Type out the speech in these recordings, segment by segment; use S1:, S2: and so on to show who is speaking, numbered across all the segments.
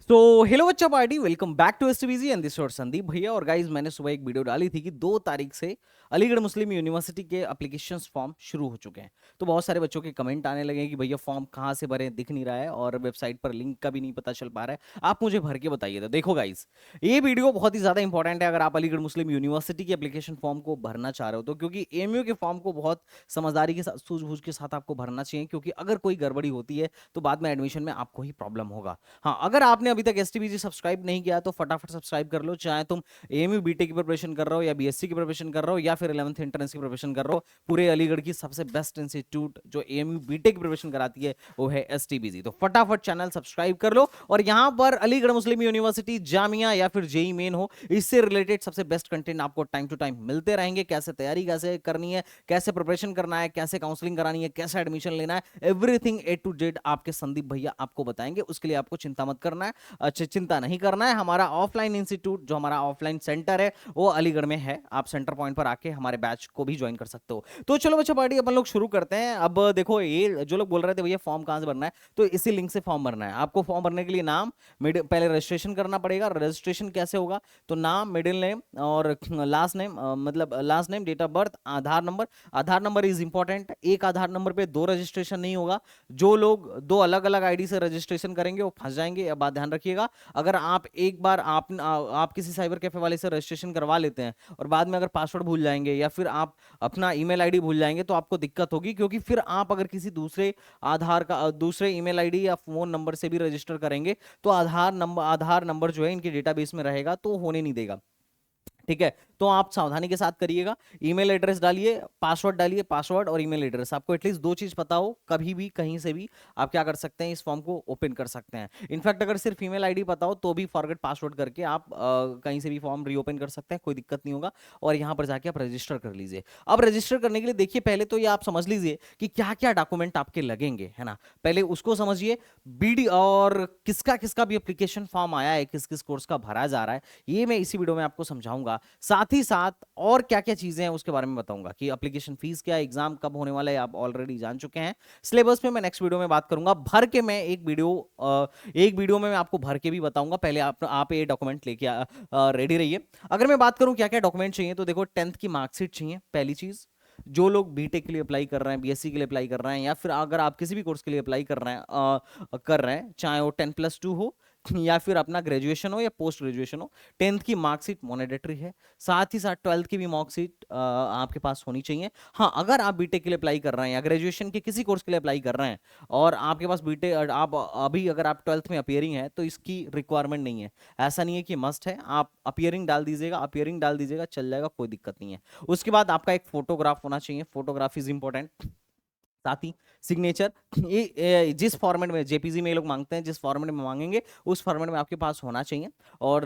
S1: तो हेलो बच्चा party, welcome back to STBG and this your Sandeep भैया। और गाइज, मैंने सुबह एक वीडियो डाली थी कि 2 तारीख से अलीगढ़ मुस्लिम यूनिवर्सिटी के एप्लीकेशंस फॉर्म शुरू हो चुके हैं। तो बहुत सारे बच्चों के कमेंट आने लगे कि भैया फॉर्म कहाँ से भरें, दिख नहीं रहा है और वेबसाइट पर लिंक का भी नहीं पता चल पा रहा है, आप मुझे भर के बताइए। तो देखो गाइज, ये वीडियो बहुत ही ज्यादा इंपॉर्टेंट है अगर आप अलीगढ़ मुस्लिम यूनिवर्सिटी के एप्लीकेशन फॉर्म को भरना चाह रहे हो तो, क्योंकि एमयू के फॉर्म को बहुत समझदारी के साथ, सूझबूझ के साथ आपको भरना चाहिए, क्योंकि अगर कोई गड़बड़ी होती है तो बाद में एडमिशन में आपको ही प्रॉब्लम होगा। हाँ, अगर आपने अभी तक एसटीबीजी सब्सक्राइब नहीं किया तो फटाफट सब्सक्राइब कर लो, चाहे तुम एएमयू बीटेक की प्रिपरेशन कर रहे हो या बीएससी की प्रिपरेशन कर रहे हो या फिर 11th एंट्रेंस की प्रिपरेशन कर रहे हो। पूरे अलीगढ़ की सबसे बेस्ट इंस्टीट्यूट जो एएमयू बीटेक की प्रिपरेशन कराती है वो है एसटीबीजी। तो फटाफट चैनल सब्सक्राइब कर लो। और यहां पर अलीगढ़ मुस्लिम यूनिवर्सिटी, जामिया या फिर जेई मेन हो, इससे रिलेटेड सबसे बेस्ट कंटेंट आपको टाइम टू टाइम मिलते रहेंगे। कैसे तैयारी कैसे करनी है, कैसे प्रिपरेशन करना है, कैसे काउंसलिंग करानी है, कैसे एडमिशन लेना है, एवरीथिंग ए टू जेड आपके संदीप भैया आपको बताएंगे। उसके लिए आपको चिंता मत करना है, अच्छा चिंता नहीं करना है। हमारा ऑफलाइन इंस्टीट्यूट, जो हमारा ऑफलाइन सेंटर है वो अलीगढ़ में है। आप सेंटर पॉइंट पर आके हमारे बैच को भी ज्वाइन कर सकते हो। तो चलो बच्चा पार्टी, अपन लोग शुरू करते हैं। अब देखो, ये जो लोग बोल रहे थे भैया फॉर्म कहां से भरना है, तो इसी लिंक से फॉर्म भरना है। आपको फॉर्म भरने के लिए नाम, पहले रजिस्ट्रेशन करना पड़ेगा। रजिस्ट्रेशन कैसे होगा, तो नाम, मिडिल नेम और लास्ट नेम, मतलब last name, date of birth, Aadhaar number. Aadhaar number is important. एक आधार नंबर पे 2 रजिस्ट्रेशन नहीं होगा। जो लोग 2 अलग अलग आईडी से रजिस्ट्रेशन करेंगे वो फंस जाएंगे, यह बात ध्यान रखिएगा। अगर आप एक बार आप किसी साइबर कैफे वाले से रजिस्ट्रेशन करवा लेते हैं और बाद में अगर पासवर्ड भूल जाएंगे या फिर आप अपना ईमेल आईडी भूल जाएंगे तो आपको दिक्कत होगी, क्योंकि फिर आप अगर किसी दूसरे दूसरे ईमेल आईडी या फोन नंबर से भी रजिस्टर करेंगे तो आधार नंबर जो है इनके डेटाबेस में रहेगा तो होने नहीं देगा। ठीक है, तो आप सावधानी के साथ करिएगा। ईमेल एड्रेस डालिए, पासवर्ड डालिए, पासवर्ड और ईमेल एड्रेस। आपको एटलीस्ट 2 चीज पता हो, कभी भी कहीं से भी आप क्या कर सकते हैं, इस फॉर्म को ओपन कर सकते हैं। इनफैक्ट अगर सिर्फ ईमेल आईडी पता हो तो भी फॉरगेट पासवर्ड करके आप कहीं से भी फॉर्म रीओपन कर सकते हैं, कोई दिक्कत नहीं होगा। और यहां पर जाके आप रजिस्टर कर लीजिए। अब रजिस्टर करने के लिए देखिए, पहले तो ये आप समझ लीजिए कि क्या क्या डॉक्यूमेंट आपके लगेंगे, है ना। पहले उसको समझिए। बीडी और किसका किसका भी एप्लीकेशन फॉर्म आया है, किस किस कोर्स का भरा जा रहा है, ये मैं इसी वीडियो में आपको समझाऊंगा। साथ ही साथ और क्या क्या चीजें हैं उसके बारे में बताऊंगा कि एप्लीकेशन फीस क्या है, एग्जाम कब होने वाला है आप ऑलरेडी जान चुके हैं। सिलेबस में मैं नेक्स्ट वीडियो में बात करूंगा, भर के मैं एक वीडियो में मैं आपको भर के भी बताऊंगा। पहले आप ये डॉक्यूमेंट लेके रेडी रहिए। अगर मैं बात करूं क्या क्या डॉक्यूमेंट चाहिए, तो देखो 10th की मार्कशीट चाहिए, पहली चीज। जो लोग बीटेक के लिए अप्लाई कर रहे हैं, बीएससी के लिए अप्लाई कर रहे हैं, या फिर अगर आप किसी भी कोर्स के लिए अप्लाई कर रहे हैं, चाहे वो 10+2 हो या फिर अपना ग्रेजुएशन हो या पोस्ट ग्रेजुएशन हो, 10th की मार्कशीट मैंडेटरी है। साथ ही साथ 12th की भी मार्कशीट आपके पास होनी चाहिए। हाँ, अगर आप बीटेक के लिए अप्लाई कर रहे हैं या ग्रेजुएशन के किसी कोर्स के लिए अप्लाई कर रहे हैं और आपके पास बीटेक, आप अभी अगर आप 12th में अपियरिंग है तो इसकी रिक्वायरमेंट नहीं है। ऐसा नहीं है कि मस्ट है, आप अपियरिंग डाल दीजिएगा, अपियरिंग डाल दीजिएगा, चल जाएगा, कोई दिक्कत नहीं है। उसके बाद आपका एक फोटोग्राफ होना चाहिए, फोटोग्राफ इज इंपॉर्टेंट। साथ ही सिग्नेचर, जिस फॉर्मेट में जेपीजी में ये लोग मांगते हैं, जिस फॉर्मेट में मांगेंगे उस फॉर्मेट में आपके पास होना चाहिए। और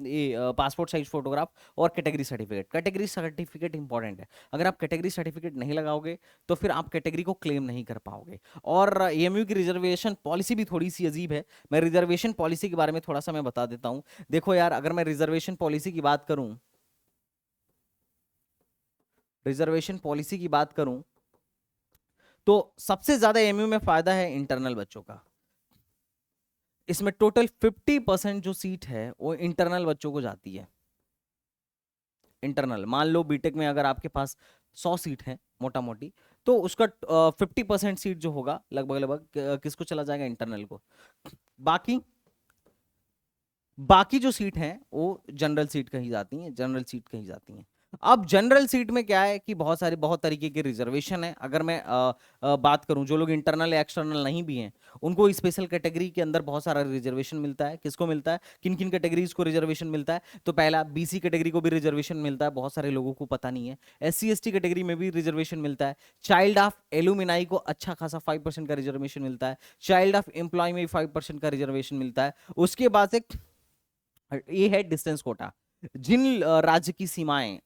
S1: ये पासपोर्ट साइज फोटोग्राफ और category certificate. Category certificate important है। अगर आप कैटेगरी सर्टिफिकेट नहीं लगाओगे तो फिर आप कैटेगरी को क्लेम नहीं कर पाओगे। और एएमयू की रिजर्वेशन पॉलिसी भी थोड़ी सी अजीब है। मैं रिजर्वेशन पॉलिसी के बारे में थोड़ा सा मैं बता देता हूं। देखो यार, अगर मैं रिजर्वेशन पॉलिसी की बात करूं, रिजर्वेशन पॉलिसी की बात करूं तो सबसे ज्यादा एमयू में फायदा है इंटरनल बच्चों का। इसमें टोटल 50% जो सीट है वो इंटरनल बच्चों को जाती है। इंटरनल, मान लो बीटेक में अगर आपके पास 100 सीट है मोटा मोटी, तो उसका 50% सीट जो होगा लगभग लगभग किसको चला जाएगा, इंटरनल को। बाकी बाकी जो सीट हैं वो जनरल सीट कही जाती हैं, जनरल सीट कही जाती हैं। अब जनरल सीट में क्या है कि बहुत तरीके के रिजर्वेशन है। अगर मैं बात करूं, जो लोग इंटरनल या एक्सटर्नल नहीं भी हैं उनको स्पेशल कैटेगरी के अंदर बहुत सारा रिजर्वेशन मिलता है। किसको मिलता है, किन किन कैटेगरीज को रिजर्वेशन मिलता है, तो पहला बीसी कैटेगरी को भी रिजर्वेशन मिलता है, बहुत सारे लोगों को पता नहीं है। एससी एसटी कैटेगरी में भी रिजर्वेशन मिलता है। चाइल्ड ऑफ एलुमिनाई को अच्छा खासा 5% का रिजर्वेशन मिलता है। चाइल्ड ऑफ एम्प्लॉय में भी 5% का रिजर्वेशन मिलता है। उसके बाद से ये है डिस्टेंस कोटा। जिन राज्य की सीमाएं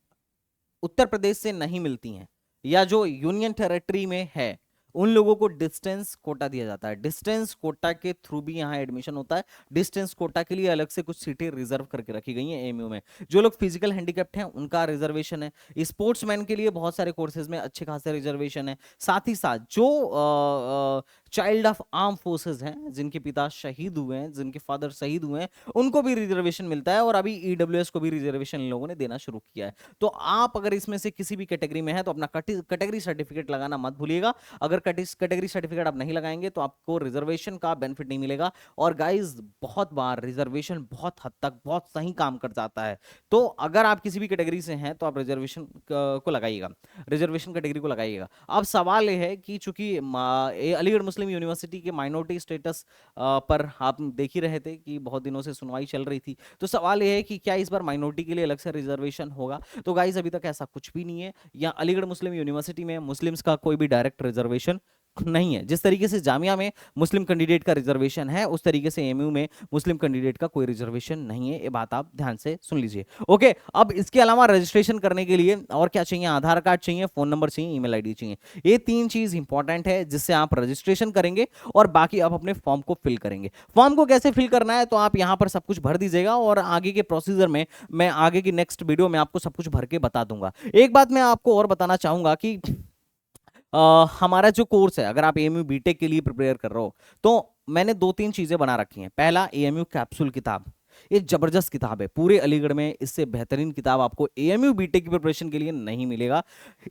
S1: उत्तर प्रदेश से नहीं मिलती हैं या जो यूनियन टेरिटरी में है, उन लोगों को डिस्टेंस कोटा दिया जाता है। डिस्टेंस कोटा के थ्रू भी यहाँ एडमिशन होता है। डिस्टेंस कोटा के लिए अलग से कुछ सीटें रिजर्व करके रखी गई हैं एएमयू में। जो लोग फिजिकल हैंडीकैप्ड हैं उनका रिजर्वेशन है। स्पोर्ट्समैन के लिए बहुत सारे कोर्सेज में अच्छे खासे रिजर्वेशन है। साथ ही साथ जो चाइल्ड ऑफ आर्म फोर्सेज हैं, जिनके पिता शहीद हुए हैं, जिनके फादर शहीद हुए हैं, उनको भी रिजर्वेशन मिलता है। और अभी ईडब्ल्यूएस को भी रिजर्वेशन इन लोगों ने देना शुरू किया है। तो आप अगर इसमें से किसी भी कैटेगरी में है तो अपना कैटेगरी सर्टिफिकेट लगाना मत भूलिएगा। अगर कैटेगरी सर्टिफिकेट आप नहीं लगाएंगे तो आपको रिजर्वेशन का बेनिफिट नहीं मिलेगा। और गाइज बहुत बार रिजर्वेशन बहुत हद तक बहुत सही काम कर जाता है। तो अगर आप किसी भी कैटेगरी से हैं तो आप रिजर्वेशन को लगाइएगा, रिजर्वेशन कैटेगरी को लगाइएगा। अब सवाल यह है कि चूंकि अलीगढ़ मुस्लिम यूनिवर्सिटी के माइनॉरिटी स्टेटस पर आप देख ही रहे थे कि बहुत दिनों से सुनवाई चल रही थी, तो सवाल यह है कि क्या इस बार माइनॉरिटी के लिए अलग से रिजर्वेशन होगा। तो गाइज अभी तक ऐसा कुछ भी नहीं है। या अलीगढ़ मुस्लिम यूनिवर्सिटी में मुस्लिम्स का कोई भी डायरेक्ट रिजर्वेशन नहीं है। जिस तरीके से जामिया में मुस्लिम कैंडिडेट का रिजर्वेशन है, उस तरीके से एमयू में मुस्लिम कैंडिडेट का कोई रिजर्वेशन नहीं है। ये बात आप ध्यान से सुन लीजिए। ओके, अब इसके अलावा रजिस्ट्रेशन करने के लिए और क्या चाहिए? आधार कार्ड चाहिए, फोन नंबर चाहिए, ईमेल आईडी चाहिए। ये तीन चीज इंपॉर्टेंट है जिससे आप रजिस्ट्रेशन करेंगे और बाकी आप अपने फॉर्म को फिल करेंगे। फॉर्म को कैसे फिल करना है तो आप यहां पर सब कुछ भर दीजिएगा और आगे के प्रोसीजर में मैं आगे की नेक्स्ट वीडियो में आपको सब कुछ भर के बता दूंगा। एक बात मैं आपको और बताना चाहूंगा कि हमारा जो कोर्स है, अगर आप एएमयू बीटेक के लिए प्रिपेयर कर रहे हो तो मैंने दो तीन चीजें बना रखी हैं। पहला, एएमयू कैप्सूल किताब। ये जबरदस्त किताब है, पूरे अलीगढ़ में इससे बेहतरीन किताब आपको एएमयू बीटेक की प्रिपरेशन के लिए नहीं मिलेगा।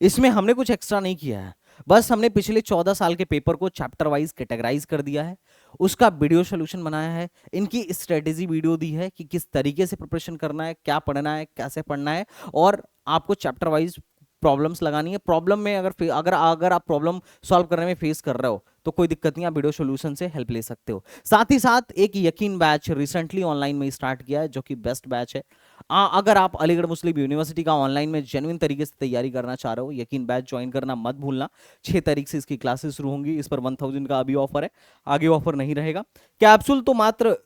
S1: इसमें हमने कुछ एक्स्ट्रा नहीं किया है, बस हमने पिछले 14 साल के पेपर को चैप्टर वाइज कैटेगराइज कर दिया है, उसका वीडियो सोल्यूशन बनाया है, इनकी स्ट्रेटेजी वीडियो दी है कि किस तरीके से प्रिपरेशन करना है, क्या पढ़ना है, कैसे पढ़ना है, और आपको चैप्टर वाइज प्रॉब्लम्स लगानी है। प्रॉब्लम में अगर अगर अगर आप प्रॉब्लम सॉल्व करने में फेस कर रहे हो तो कोई दिक्कत नहीं, आप वीडियो सोल्यूशन से हेल्प ले सकते हो। साथ ही साथ एक यकीन बैच रिसेंटली ऑनलाइन में स्टार्ट किया है जो कि बेस्ट बैच है। अगर आप अलीगढ़ मुस्लिम यूनिवर्सिटी का ऑनलाइन में जेन्युइन तरीके से तैयारी करना चाह रहे हो, यकीन बैच ज्वाइन करना मत भूलना। 6 तारीख से इसकी क्लासेस शुरू होंगी। इस पर 1000 का अभी ऑफर है, आगे ऑफर नहीं रहेगा। कैप्सूल तो मात्र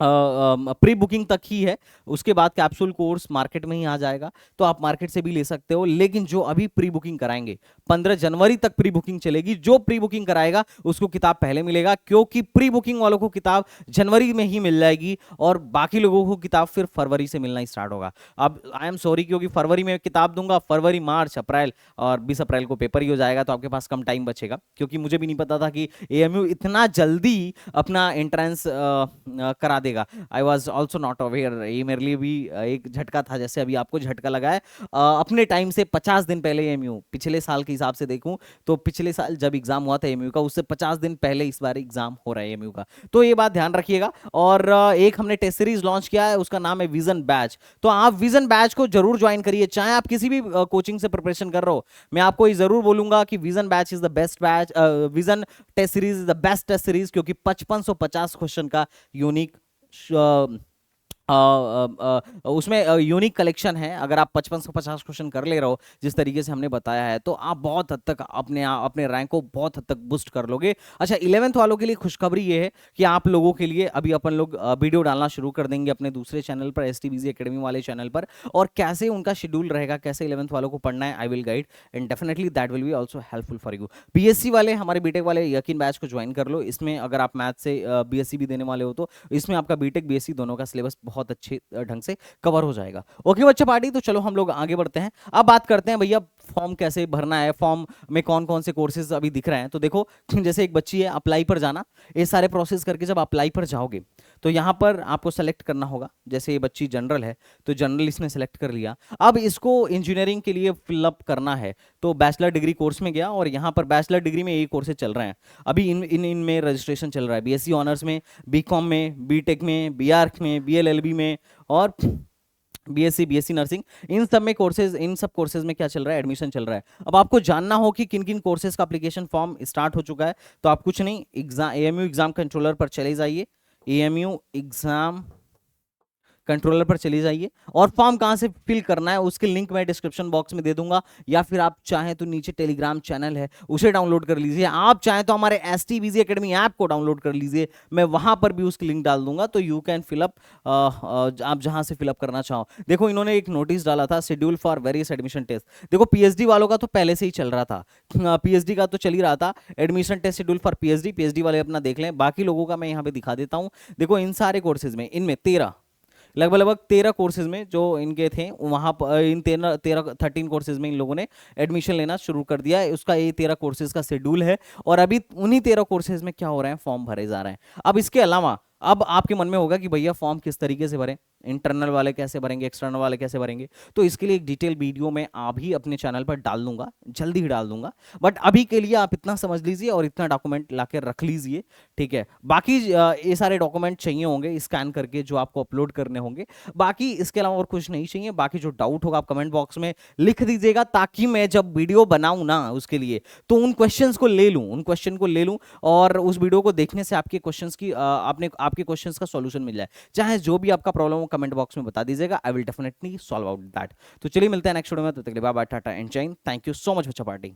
S1: प्री बुकिंग तक ही है, उसके बाद कैप्सूल कोर्स मार्केट में ही आ जाएगा, तो आप मार्केट से भी ले सकते हो। लेकिन जो अभी प्री बुकिंग कराएंगे, 15 जनवरी तक प्री बुकिंग चलेगी। जो प्री बुकिंग कराएगा उसको किताब पहले मिलेगा, क्योंकि प्री बुकिंग वालों को किताब जनवरी में ही मिल जाएगी और बाकी लोगों को किताब फिर फरवरी से मिलना स्टार्ट होगा। अब आई एम सॉरी, क्योंकि फरवरी में किताब दूंगा, फरवरी, मार्च, अप्रैल और 20 अप्रैल को पेपर ही हो जाएगा, तो आपके पास कम टाइम बचेगा। क्योंकि मुझे भी नहीं पता था कि एएमयू इतना जल्दी अपना एंट्रेंस करा देगा। I was also not aware. ये मेरे लिए भी एक झटका था, जैसे अभी आपको झटका लगा है। अपने टाइम से 50 दिन पहले एएमयू, पिछले साल के हिसाब से देखूं तो पिछले साल जब एग्जाम हुआ था एएमयू का, उससे 50 दिन पहले इस बार एग्जाम हो रहा है एएमयू का, तो ये बात ध्यान रखिएगा। और एक हमने टेस्ट सीरीज लॉन्च किया है, उसका नाम है विजन बैच। तो आप विजन बैच को जरूर ज्वाइन करिए, चाहे आप किसी भी कोचिंग से प्रिपरेशन कर रहे हो। मैं आपको ये जरूर बोलूंगा कि vision batch is the best batch, vision test series is the best test series, क्योंकि 5550 क्वेश्चन का यूनिक उसमें यूनिक कलेक्शन है। अगर आप 5550 क्वेश्चन कर ले रहे हो जिस तरीके से हमने बताया है, तो आप बहुत हद तक अपने रैंक को बहुत हद तक बूस्ट कर लोगे। अच्छा, 11th वालों के लिए खुशखबरी ये है कि आप लोगों के लिए अभी अपन लोग वीडियो डालना शुरू कर देंगे अपने दूसरे चैनल पर, एसटीबीजी एकेडमी वाले चैनल पर। और कैसे उनका शेड्यूल रहेगा, कैसे 11th वालों को पढ़ना है, I will guide and definitely that will be also helpful for you. BSc वाले, हमारे बीटेक वाले यकीन बैच को ज्वाइन कर लो। इसमें अगर आप मैथ से बीएससी भी देने वाले हो तो इसमें आपका बीटेक बीएससी दोनों का सिलेबस बहुत अच्छे ढंग से कवर हो जाएगा। ओके बच्चा पार्टी, तो चलो हम लोग आगे बढ़ते हैं। अब बात करते हैं भैया फॉर्म कैसे भरना है, फॉर्म में कौन कौन से कोर्सेज अभी दिख रहे हैं। तो देखो, जैसे एक बच्ची है, अप्लाई पर जाना, ये सारे प्रोसेस करके जब अप्लाई पर जाओगे तो यहाँ पर आपको सेलेक्ट करना होगा। जैसे ये बच्ची जनरल है तो जनरल इसने सेलेक्ट कर लिया। अब इसको इंजीनियरिंग के लिए फिलअप करना है, तो बैचलर डिग्री कोर्स में गया और यहाँ पर बैचलर डिग्री में ये कोर्सेज चल रहे हैं अभी। इनमें रजिस्ट्रेशन चल रहा है, बीएससी ऑनर्स में, बीकॉम में, बीटेक में, बीआर्क में, बीएलएलबी में और बीएससी नर्सिंग, इन सब में कोर्सेज, इन सब कोर्सेज में क्या चल रहा है, एडमिशन चल रहा है। अब आपको जानना हो कि किन किन कोर्सेज का एप्लीकेशन फॉर्म स्टार्ट हो चुका है, तो आप कुछ नहीं, एग्जाम एएमयू एग्जाम कंट्रोलर पर चले जाइए। एएमयू एग्जाम कंट्रोलर पर चले जाइए और फॉर्म कहाँ से फिल करना है उसकी लिंक मैं डिस्क्रिप्शन बॉक्स में दे दूंगा, या फिर आप चाहें तो नीचे टेलीग्राम चैनल है उसे डाउनलोड कर लीजिए, आप चाहें तो हमारे STBZ एकेडमी ऐप को डाउनलोड कर लीजिए, मैं वहां पर भी उसकी लिंक डाल दूंगा, तो यू कैन फिलअप, आप जहां से फिलअप करना चाहो। देखो इन्होंने एक नोटिस डाला था, schedule for various admission test. देखो PhD वालों का तो पहले से ही चल रहा था, PhD का तो चल ही रहा था, admission test schedule for PhD वाले अपना देख लें, बाकी लोगों का मैं यहाँ पे दिखा देता हूँ। देखो इन सारे कोर्सेज में, इनमें 13, लगभग 13 कोर्सेज में जो इनके थे वहां पर, इन 13 कोर्सेज में इन लोगों ने एडमिशन लेना शुरू कर दिया है। उसका ये 13 कोर्सेज का शेड्यूल है और अभी उन्हीं 13 कोर्सेज में क्या हो रहे हैं, फॉर्म भरे जा रहे हैं। अब इसके अलावा अब आपके मन में होगा कि भैया फॉर्म किस तरीके से भरें, इंटरनल वाले कैसे भरेंगे, एक्सटर्नल वाले कैसे भरेंगे, तो इसके लिए एक डिटेल वीडियो मैं अभी अपने चैनल पर डाल दूंगा, जल्दी ही डाल दूंगा। बट अभी के लिए आप इतना समझ लीजिए और इतना डॉक्यूमेंट ला रख लीजिए, ठीक है। बाकी ये सारे डॉक्यूमेंट चाहिए होंगे स्कैन करके जो आपको अपलोड करने होंगे, बाकी इसके अलावा और कुछ नहीं चाहिए। बाकी जो डाउट होगा आप कमेंट बॉक्स में लिख दीजिएगा, ताकि मैं जब वीडियो बनाऊं ना उसके लिए तो उन क्वेश्चंस को ले लूं, उन क्वेश्चन को ले लूं और उस वीडियो को देखने से आपके क्वेश्चंस की आपके क्वेश्चंस का सॉल्यूशन मिल जाए। चाहे जो भी आपका प्रॉब्लम हो कमेंट बॉक्स में बता दीजिएगा, I will definitely solve out that. तो चलिए मिलते हैं नेक्स्ट वीडियो में, तब तक के लिए बाय बाय, टाटा एंड जय Hind. Thank you so much बच्चा पार्टी।